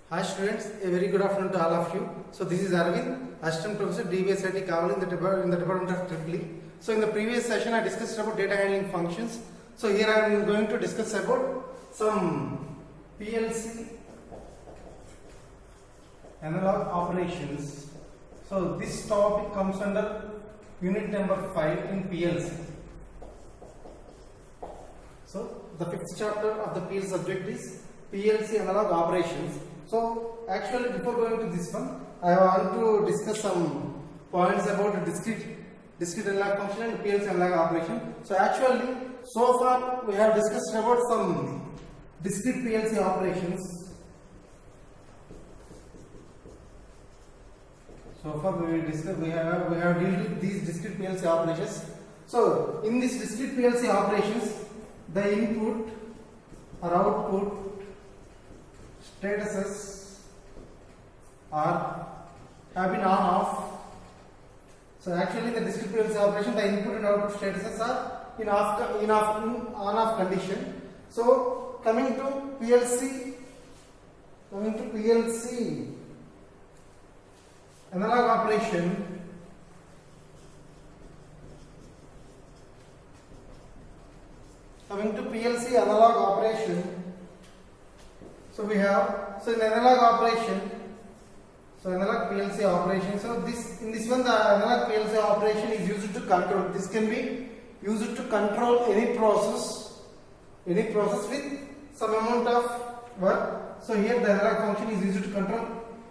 Hi students, a very good afternoon to all of you. So this is Arvind, Assistant Professor DBSIT Kaval in the Department of EEE. So in the previous session I discussed about data handling functions. So here I am going to discuss about some PLC analog operations. So this topic comes under unit number 5 in PLC. So the fifth chapter of the PLC subject is PLC analog operations. So actually before going to this one, I want to discuss some points about discrete analog function and PLC analog operation. So actually so far we have discussed about some discrete PLC operations. So far we have dealt with these discrete PLC operations. So in this discrete PLC operations, the input or output statuses have been on off. So actually the discrete PLC operation, the input and output statuses are in on off condition. So coming to PLC analog operation, so we have in analog operation, analog PLC operation. So in this one the analog PLC operation is used to control. This can be used to control any process with some amount of work. So here the analog function is used to control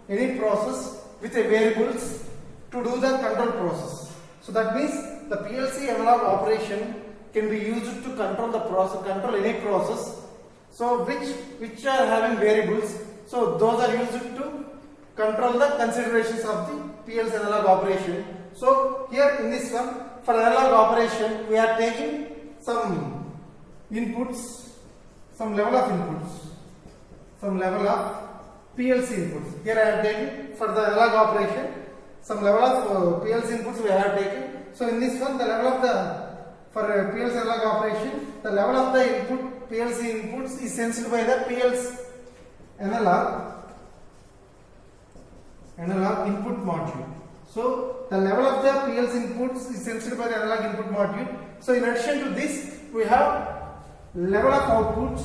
any process with a variables to do the control process. So that means the PLC analog operation can be used to control the process, control any process. So which are having variables. So those are used to control the considerations of the PLC analog operation. So here in this one, for analog operation, we are taking some inputs, some level of PLC inputs. Here I am taking for the analog operation some level of PLC inputs we have taken. So in this one, the level of for PLC analog operation, the level of the input PLC inputs is sensed by the PLC analog input module. So the level of the PLC inputs is sensed by the analog input module. So in addition to this, we have level of outputs.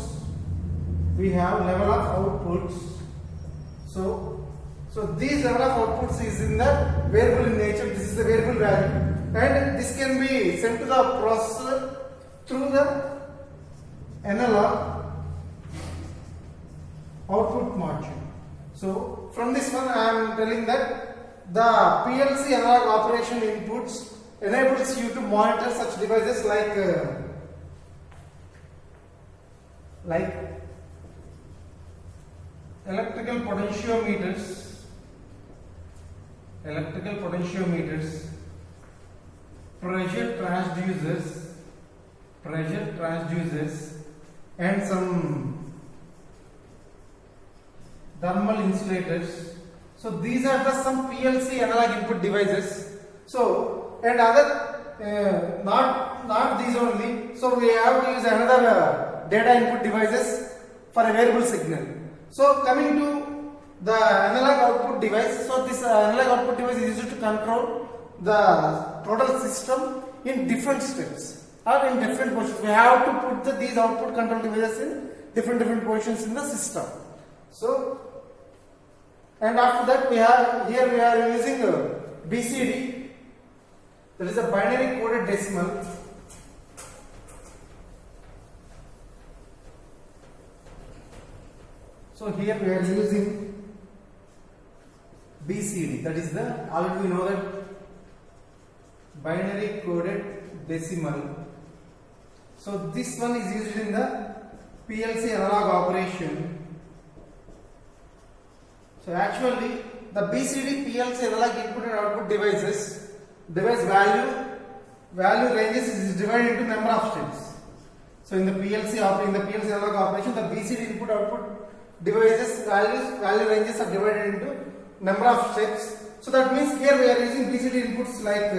So these level of outputs is in the variable in nature. This is the variable value, and this can be sent to the processor through the analog output module. So from this one I am telling that the PLC analog operation inputs enables you to monitor such devices like electrical potentiometers, pressure transducers, and some thermal insulators. So these are some PLC analog input devices. So and other not these only. So we have to use another data input devices for a variable signal. So coming to the analog output device. So this analog output device is used to control the total system in different steps or in different positions. We have to put these output control devices in different positions in the system. So and after that we are using BCD, that is a binary coded decimal. So here we are using BCD, that is the, already we know that binary coded decimal. So this one is used in the PLC analog operation. So actually the BCD PLC analog input and output device value ranges is divided into number of steps. So in the PLC analog operation, the BCD input output devices value ranges are divided into number of steps. So that means here we are using BCD inputs like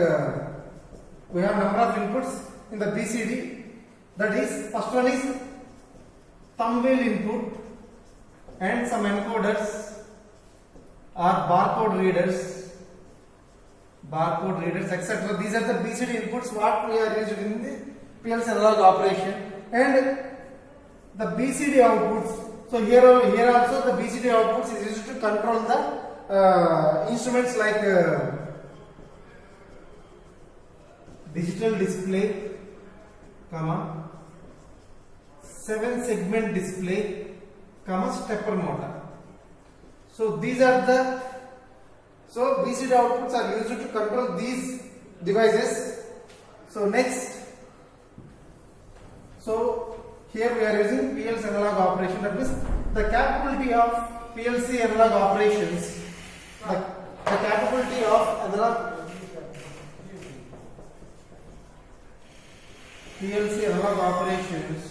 we have number of inputs in the BCD. That is, first one is thumb wheel input and some encoders or barcode readers, etc. These are the BCD inputs what we are using in the PLC analog operation, and the BCD outputs. So here also the BCD outputs is used to control the instruments like digital display, 7-segment display, stepper motor. So these are the BCD outputs are used to control these devices. So next, here we are using PLC analog operation. That means the capability of PLC analog operations. The capability of PLC analog operations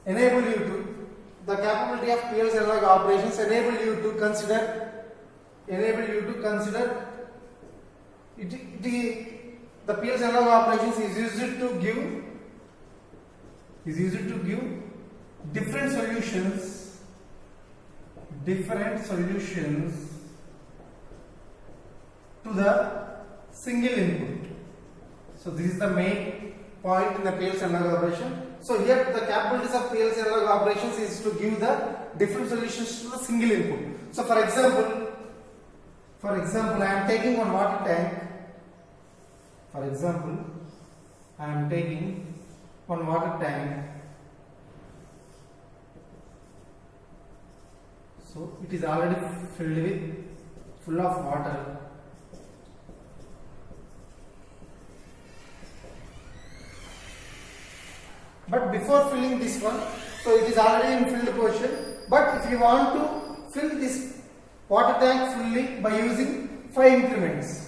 enable you to. The capability of PLC analog operations enable you to consider. The PLC analog operations is used to give different solutions to the single input. So this is the main point in the PLC analog operation. So here the capabilities of PLC analog operations is to give the different solutions to the single input. So for example, I am taking one water tank. So it is already full of water. But before filling this one, so it is already in filled position. But if you want to fill this water tank fully by using 5 increments,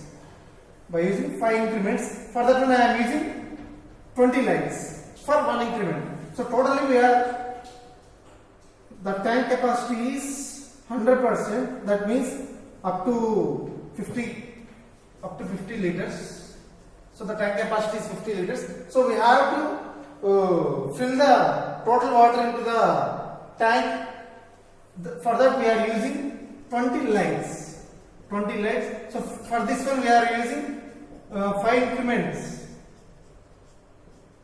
for that one I am using 20 lights for 1 increment. So totally the tank capacity is 100%. That means up to 50 liters. So the tank capacity is 50 liters. So we have to fill the total water into the tank. For that we are using 20 lights. So for this one we are using 5 increments.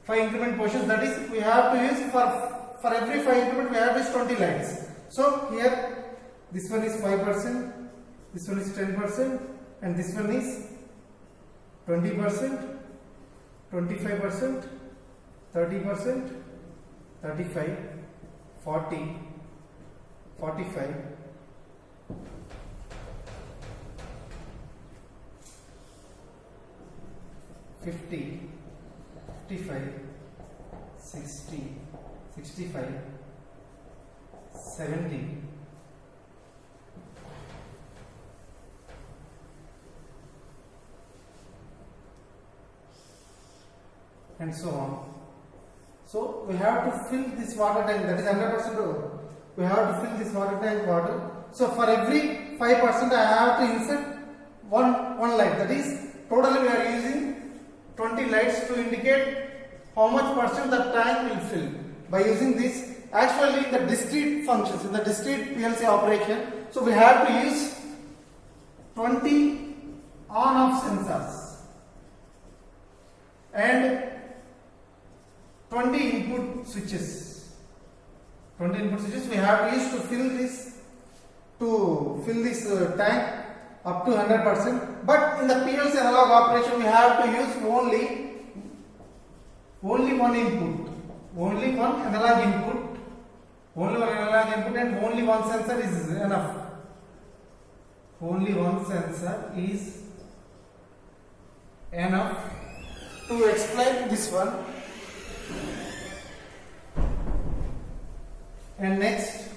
5 increment portions, that is we have to use for every 5 increment we have to use 20 lights. So here this one is 5%, this one is 10%, and this one is 20%, 25%, 30%, 35, 40, 45, 50, 55, 60, 65, 70, and so on. So we have to fill this water tank, that is 100%. We have to fill this water tank water. So for every 5% I have to insert one light. That is totally we are using 20 lights to indicate how much percent the tank will fill by using this. Actually the discrete functions in the discrete PLC operation, so we have to use 20 on-off sensors and 20 input switches. 20 input switches we have to use to fill this tank up to 100%. But in the PLC analog operation we have to use only one input, only one analog input, and only one sensor is enough. Only one sensor is enough to explain this one. And next,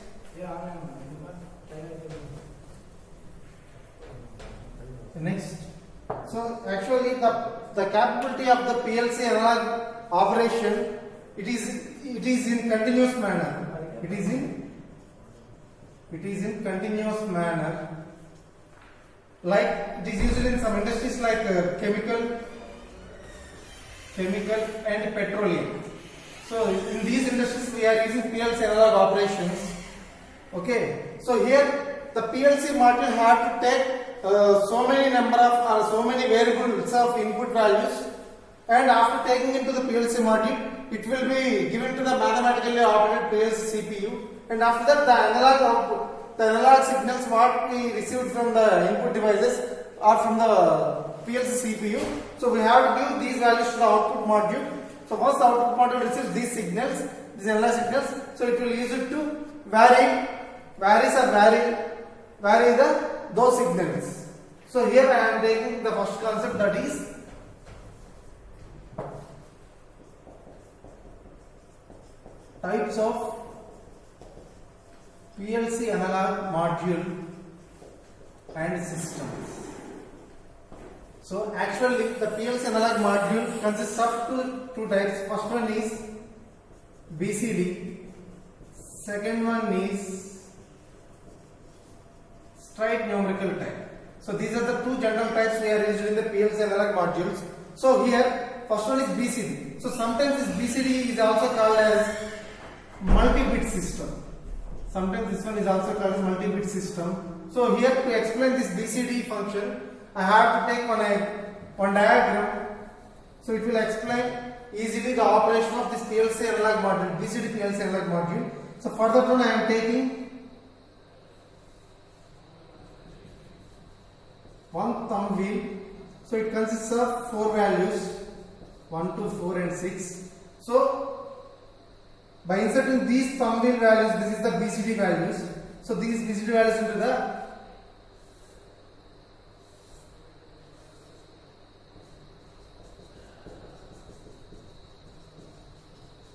so actually the capability of the PLC analog operation, it is in continuous manner. It is in continuous manner. Like it is used in some industries like chemical and petroleum. So in these industries we are using PLC analog operations. Okay. So here the PLC module have to take so many number of or so many variables of input values, and after taking into the PLC module, it will be given to the mathematically operated PLC CPU, and after that the analog output, the analog signals what we received from the input devices or from the PLC CPU. So we have to give these values to the output module. So once the output module receives these signals, these analog signals, so it will use it to vary those signals. So here I am taking the first concept, that is types of PLC analog module and systems. So actually the PLC analog module consists of two types. First one is BCD, second one is straight numerical type. So these are the two general types we are using in the PLC analog modules. So here first one is BCD. So sometimes this BCD is also called as multi-bit system. Sometimes this one is also called as multi-bit system. So here to explain this BCD function, I have to take one diagram. So it will explain easily the operation of this PLC analog module, BCD PLC analog module. So for that one I am taking one thumb wheel. So it consists of 4 values, 1, 2, 4 and 6. So by inserting these thumb wheel values, this is the BCD values. So these BCD values into the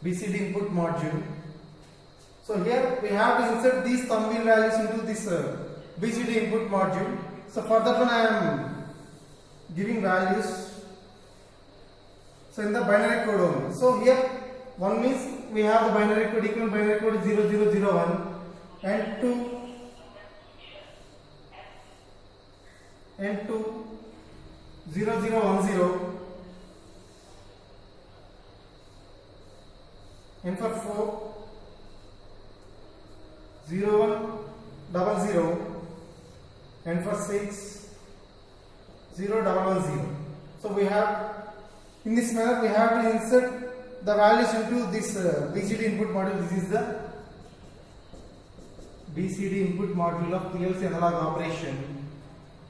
BCD input module. So here we have to insert these thumb wheel values into this BCD input module. So for that one I am giving values. So in the binary code only. So here one means we have the binary code, equal binary code 0001 and 2 0010, and for 4 0100, and for 6 0110. So we have, in this manner we have to insert the values into this BCD input module. This is the BCD input module of PLC analog operation.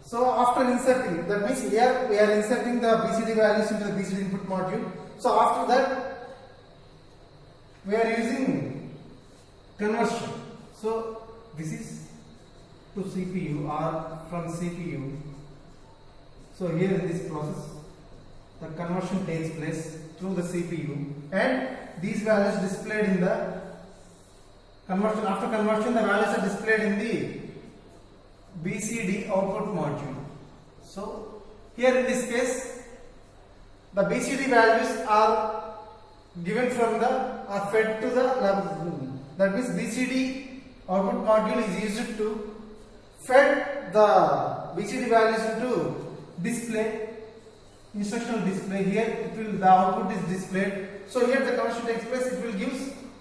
So after inserting, that means here we are inserting the BCD values into the BCD input module. So after that we are using conversion. So this is to CPU or from CPU. So here in this process the conversion takes place through the CPU, and these values displayed in the conversion. After conversion the values are displayed in the BCD output module. So here in this case the BCD values are given from the, are fed to the, that means BCD output module is used to fed the BCD values into display, instructional display. Here it will, the output is displayed. So here the conversion takes place. It will give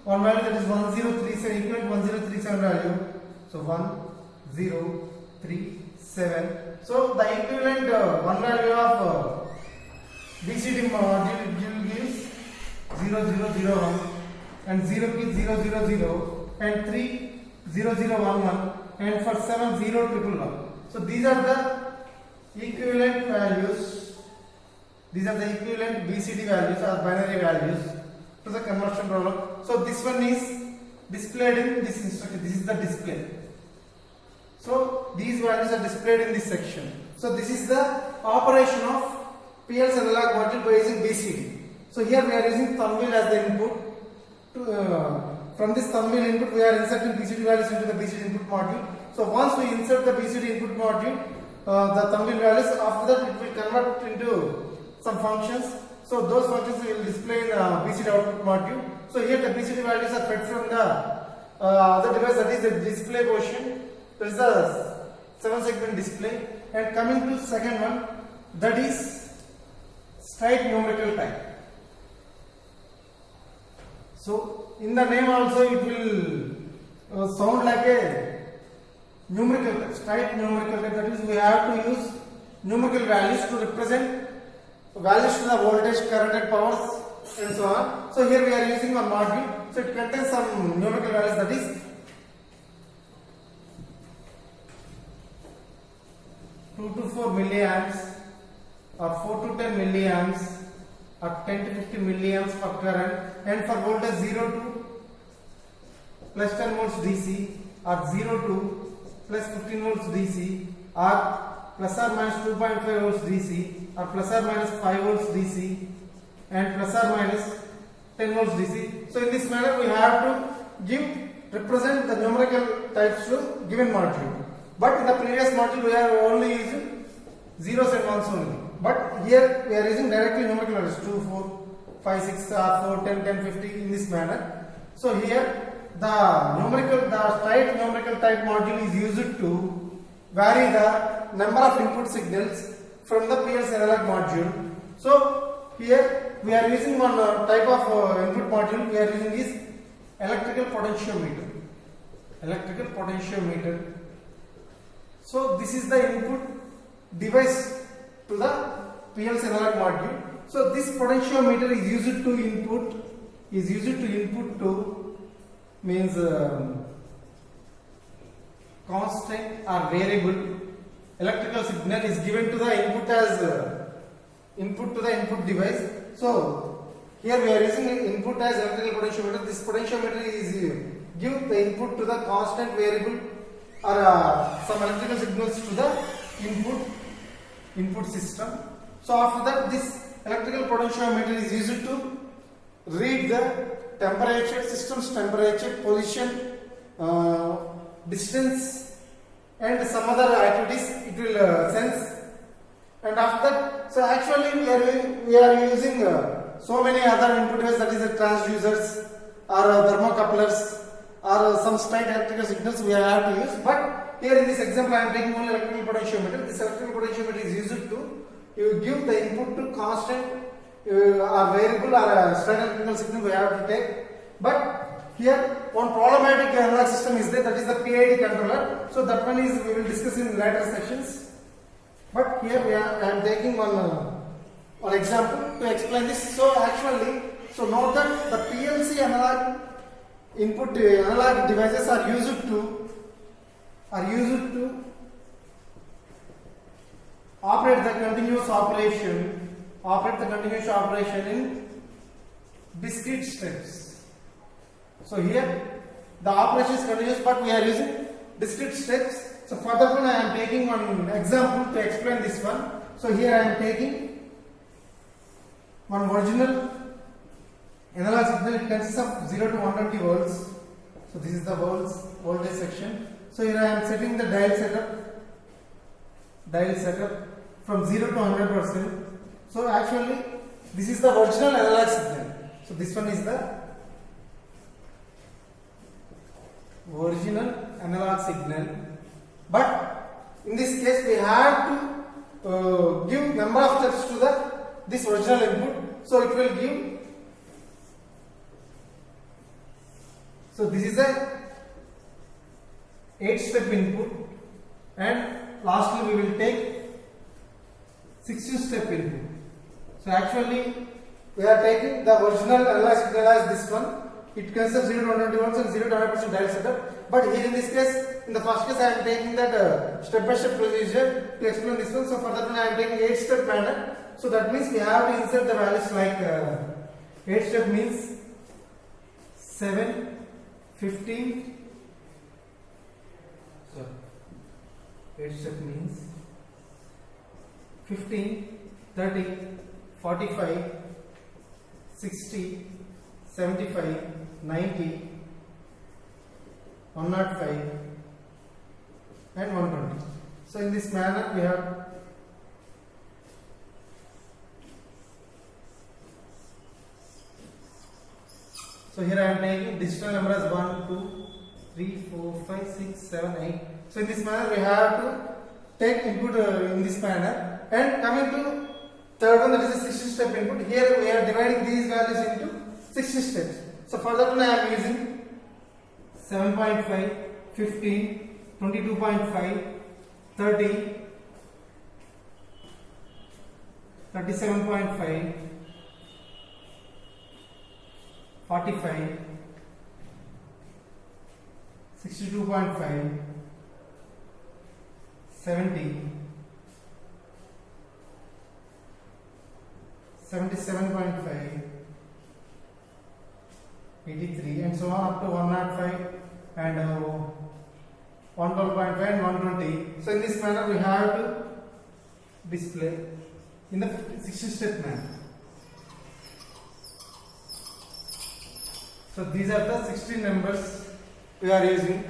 one value, that is 1037, equivalent 1037 value. So 1037. So the equivalent one value of BCD module gives 0001 and 0 is 000 and 3 0011 and for 7 0111. So these are the equivalent values. These are the equivalent BCD values or binary values to the conversion problem. So this one is displayed in this instruction. This is the display. So these values are displayed in this section. So this is the operation of PLC analog module by using BCD. So here we are using thumb wheel as the input. From this thumb wheel input we are inserting BCD values into the BCD input module. So once we insert the BCD input module, the thumb wheel values, after that it will convert into some functions. So those functions will display in the BCD output module. So here the BCD values are fed from the other device, that is the display portion. That is the 7-segment display. And coming to second one, that is straight numerical type. So in the name also it will sound like a numerical type, straight numerical type, that is we have to use numerical values to represent values to the voltage, current and powers and so on. So here we are using one module, so it contains some numerical values, that is 2 to 4 milliamps or 4 to 10 milliamps or 10 to 50 milliamps for current, and for voltage 0 to plus 10 volts DC or 0 to plus 15 volts DC or plus or minus 2.5 volts DC or plus or minus 5 volts DC and plus or minus 10 volts DC. So in this manner we have to represent the numerical types to given module. But in the previous module we are only using zeros and ones only. But here we are using directly numerical values 2, 4, 5, 6, 4, 10, 10, 50 in this manner. So here the straight numerical type module is used to vary the number of input signals from the PLC analog module. So here we are using one type of input module we are using is electrical potentiometer. Electrical potentiometer. So this is the input device to the PLC analog module. So this potentiometer is used to input to means constant or variable electrical signal is given to the input as input to the input device. So here we are using input as electrical potentiometer. This potentiometer is give the input to the constant, variable or some electrical signals to the input system. So after that, this electrical potentiometer is used to read the temperature, system's temperature, position, distance and some other activities it will sense. And after that, so actually we are using so many other input devices, that is the transducers or thermocouplers or some straight electrical signals we have to use. But here in this example I am taking only electrical potentiometer. This electrical potentiometer is used to give the input to constant or variable or straight electrical signal we have to take. But here one problematic analog system is there, that is the PID controller. So that one is we will discuss in later sections. But here I am taking one example to explain this. So actually, so note that the PLC analog input analog devices are used to operate the continuous operation in discrete steps. So here the operation is continuous, but we are using discrete steps. So for that one I am taking one example to explain this one. So here I am taking one original analog signal. It consists of 0 to 120 volts. So this is the voltage section. So here I am setting the dial setup from 0 to 100%. So actually this is the original analog signal. So this one is the original analog signal. But in this case we have to give number of steps to this original input. So it will give. So this is a 8-step input, and lastly we will take 16-step input. So actually we are taking the original analog signal as this one. It consists of 0 to 120 volts and 0 to 100% dial setup. But here in this case, in the first case I am taking that step-by-step procedure to explain this one. So for that one I am taking 8-step manner. So that means we have to insert the values like 8-step means 7, 15. So 8-step means 15, 30, 45, 60, 75, 90, 105 and 120. So in this manner we have so here I am taking digital number as 1, 2, 3, 4, 5, 6, 7, 8. So in this manner we have to take input in this manner. And coming to third one, that is a 60-step input. Here we are dividing these values into 60 steps. So for that one I am using 7.5, 15, 22.5, 30, 37.5, 45, 62.5, 70, 77.5, 83, and so on up to 105 and 112.5 and 120. So in this manner we have to display in the 60-step manner. So these are the 16 numbers we are using.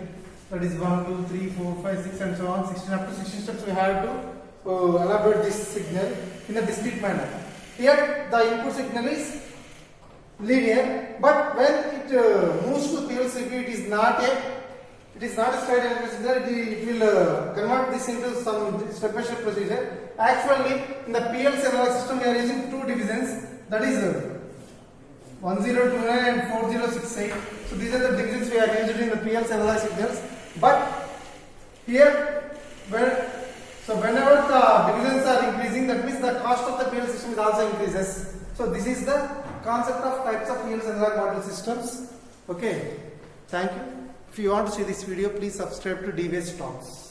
That is 1, 2, 3, 4, 5, 6 and so on. 16 up to 16 steps we have to elaborate this signal in a discrete manner. Here the input signal is linear, but when it moves to PLC, it is not a straight electrical signal. It will convert this into some step-by-step procedure. Actually, in the PLC analog system, we are using two divisions. That is 1029 and 4068. So these are the divisions we are using in the PLC analog signals. But here, whenever the divisions are increasing, that means the cost of the PLC system is also increases. So this is the concept of types of PLC analog model systems. Okay, thank you. If you want to see this video, please subscribe to DBS Talks.